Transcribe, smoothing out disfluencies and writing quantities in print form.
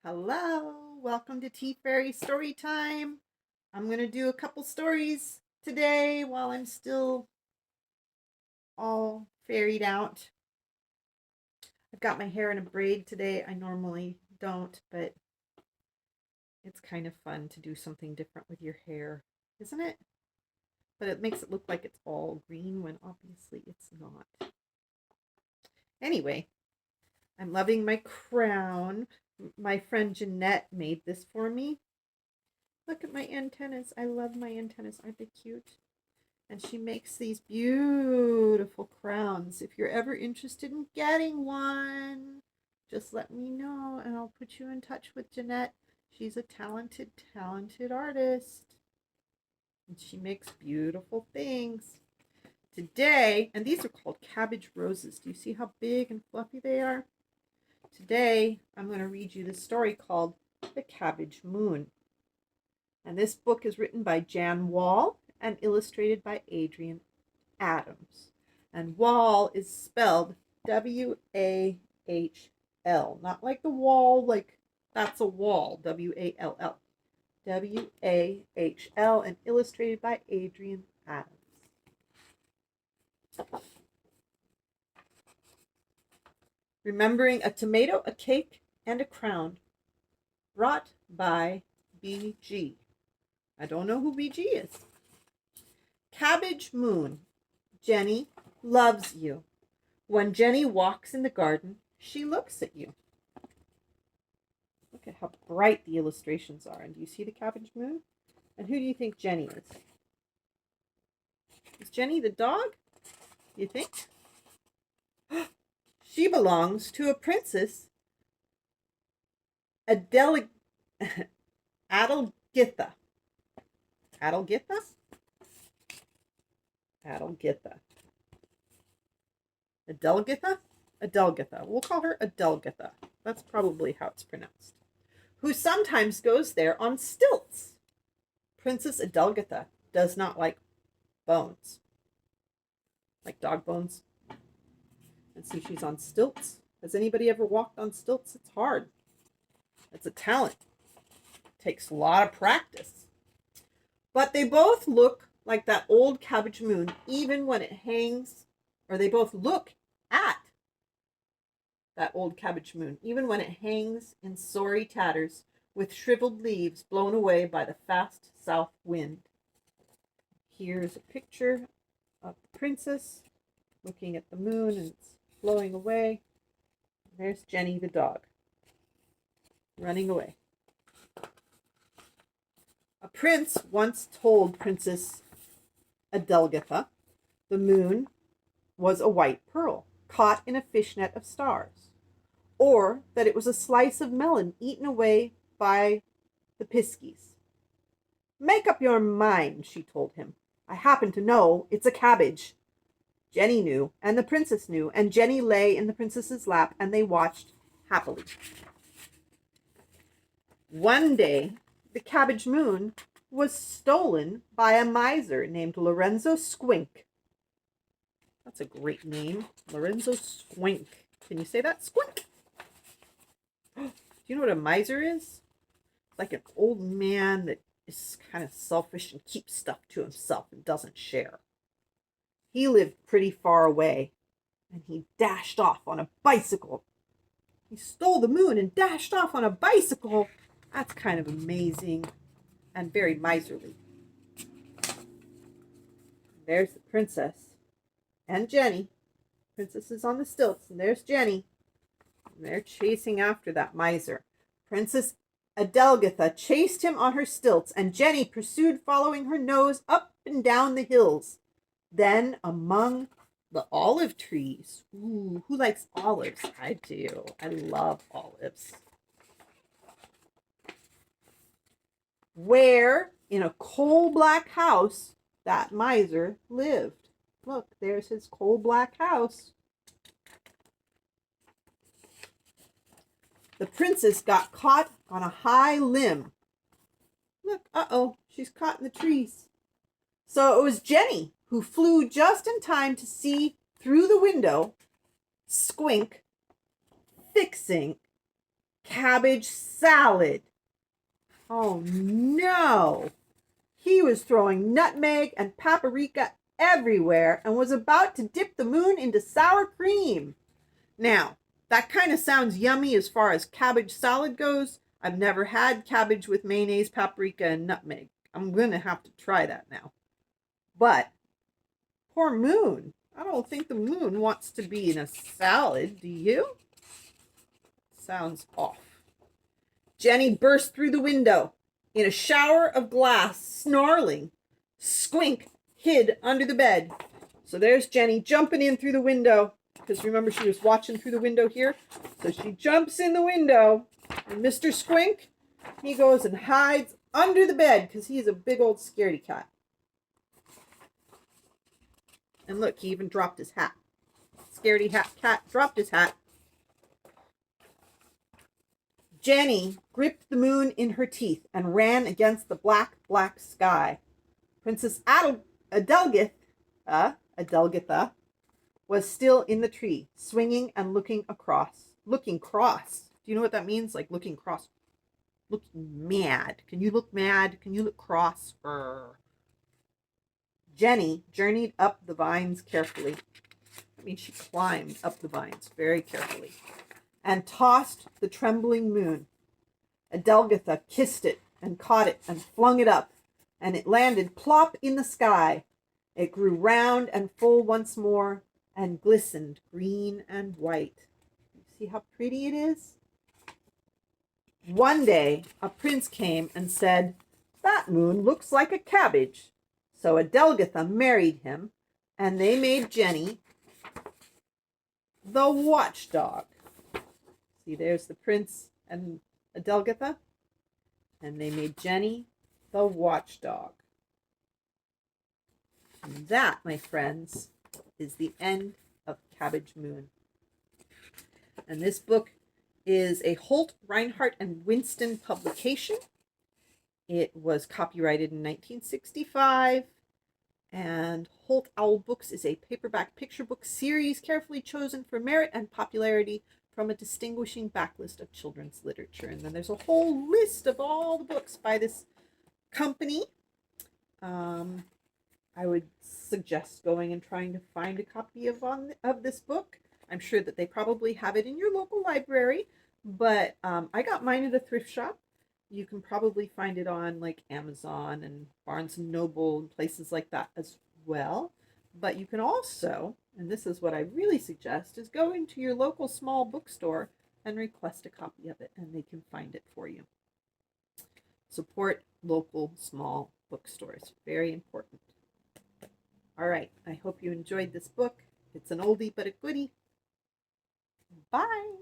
Hello, welcome to TeaFairy Storytime. I'm going to do a couple stories today while I'm still all fairied out. I've got my hair in a braid today. I normally don't, but it's kind of fun to do something different with your hair, isn't it? But it makes it look like it's all green when obviously it's not. Anyway, I'm loving my crown. My friend Jeanette made this for me. Look at my antennas. I love my antennas. Aren't they cute? And she makes these beautiful crowns. If you're ever interested in getting one, just let me know and I'll put you in touch with Jeanette. She's a talented artist. And she makes beautiful things. Today, and these are called cabbage roses. Do you see how big and fluffy they are? Today, I'm going to read you this story called The Cabbage Moon. And this book is written by Jan Wahl and illustrated by Adrienne Adams. And Wahl is spelled W-A-H-L, not like the wall, like that's a wall, W-A-L-L. W-A-H-L and illustrated by Adrienne Adams. Remembering a tomato, a cake, and a crown. Brought by B.G. I don't know who B.G. is. Cabbage Moon. Jenny loves you. When Jenny walks in the garden, she looks at you. Look at how bright the illustrations are. And do you see the cabbage moon? And who do you think Jenny is? Is Jenny the dog? Do you think? She belongs to a princess, Adelgitha. Adelgitha? Adelgitha. Adelgitha? Adelgitha. We'll call her Adelgitha. That's probably how it's pronounced. Who sometimes goes there on stilts. Princess Adelgitha does not like bones. Like dog bones. And see, she's on stilts. Has anybody ever walked on stilts? It's hard. It's a talent. It takes a lot of practice. But they both look like that old cabbage moon, even when it hangs, or they both look at that old cabbage moon, even when it hangs in sorry tatters with shriveled leaves blown away by the fast south wind. Here's a picture of the princess looking at the moon and it's blowing away. There's Jenny the dog running away. A prince once told Princess Adelgitha the moon was a white pearl caught in a fishnet of stars, or that it was a slice of melon eaten away by the piskies. Make up your mind, she told him. I happen to know it's a cabbage. Jenny knew, and the princess knew, and Jenny lay in the princess's lap, and they watched happily. One day, the cabbage moon was stolen by a miser named Lorenzo Squink. That's a great name, Lorenzo Squink. Can you say that? Squink. Do you know what a miser is? It's like an old man that is kind of selfish and keeps stuff to himself and doesn't share. He lived pretty far away, and he dashed off on a bicycle. He stole the moon and dashed off on a bicycle. That's kind of amazing and very miserly. There's the princess and Jenny. Princess is on the stilts, and there's Jenny. And they're chasing after that miser. Princess Adelgitha chased him on her stilts, and Jenny pursued, following her nose up and down the hills. Then among the olive trees. Ooh, who likes olives? I do. I love olives. Where, in a coal-black house, that miser lived. Look, there's his coal-black house. The princess got caught on a high limb. Look, uh-oh, she's caught in the trees. So it was Jenny who flew just in time to see through the window Squink fixing cabbage salad. Oh no! He was throwing nutmeg and paprika everywhere and was about to dip the moon into sour cream. Now, that kind of sounds yummy as far as cabbage salad goes. I've never had cabbage with mayonnaise, paprika, and nutmeg. I'm going to have to try that now. But, poor Moon. I don't think the moon wants to be in a salad, do you? Sounds off. Jenny burst through the window in a shower of glass, snarling. Squink hid under the bed. So there's Jenny jumping in through the window, because remember she was watching through the window here. So she jumps in the window, and Mr. Squink, he goes and hides under the bed because he's a big old scaredy cat. And look, he even dropped his hat. Scaredy cat dropped his hat. Jenny gripped the moon in her teeth and ran against the black, black sky. Princess Adelgitha was still in the tree, swinging and looking across. Looking cross. Do you know what that means? Like looking cross. Looking mad. Can you look mad? Can you look cross? Jenny journeyed up the vines carefully. I mean, she climbed up the vines very carefully and tossed the trembling moon. Adelgitha kissed it and caught it and flung it up, and it landed plop in the sky. It grew round and full once more and glistened green and white. See how pretty it is? One day, a prince came and said, "That moon looks like a cabbage." So Adelgitha married him, and they made Jenny the watchdog. See, there's the prince and Adelgitha, and they made Jenny the watchdog. And that, my friends, is the end of Cabbage Moon. And this book is a Holt, Reinhardt, and Winston publication. It was copyrighted in 1965. And Holt Owl Books is a paperback picture book series carefully chosen for merit and popularity from a distinguishing backlist of children's literature. And then there's a whole list of all the books by this company. I would suggest going and trying to find a copy of this book. I'm sure that they probably have it in your local library, but I got mine at a thrift shop. You can probably find it on like Amazon and Barnes and Noble and places like that as well. But you can also, and this is what I really suggest, is go into your local small bookstore and request a copy of it, and they can find it for you. Support local small bookstores. Very important. All right. I hope you enjoyed this book. It's an oldie but a goodie. Bye.